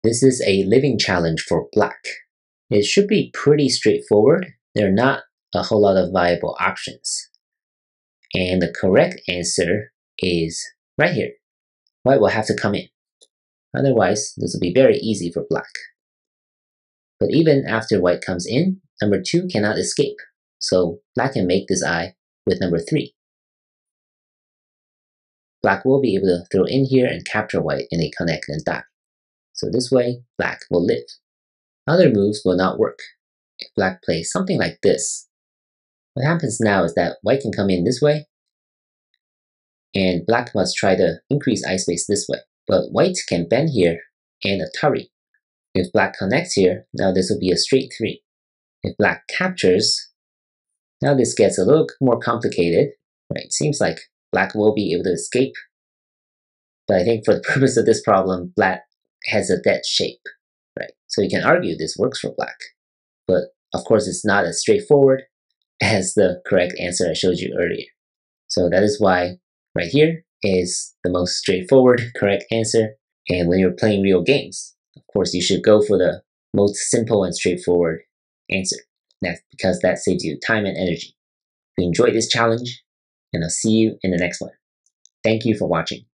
This is a living challenge for black. It should be pretty straightforward. There are not a whole lot of viable options. And the correct answer is right here. White will have to come in. Otherwise, this will be very easy for black. But even after white comes in, number 2 cannot escape. So black can make this eye with number 3. Black will be able to throw in here and capture white in a connect and die. So this way, black will live. Other moves will not work. If black plays something like this, what happens now is that white can come in this way, and black must try to increase eye space this way. But white can bend here and Atari. If black connects here, now this will be a straight 3. If black captures, now this gets a little more complicated. Right? Seems like black will be able to escape. But I think for the purpose of this problem, black has a dead shape. Right? So you can argue this works for black. But of course, it's not as straightforward as the correct answer I showed you earlier. So that is why right here is the most straightforward correct answer. And when you're playing real games, of course, you should go for the most simple and straightforward answer. That's because that saves you time and energy. If you enjoyed this challenge, and I'll see you in the next one. Thank you for watching.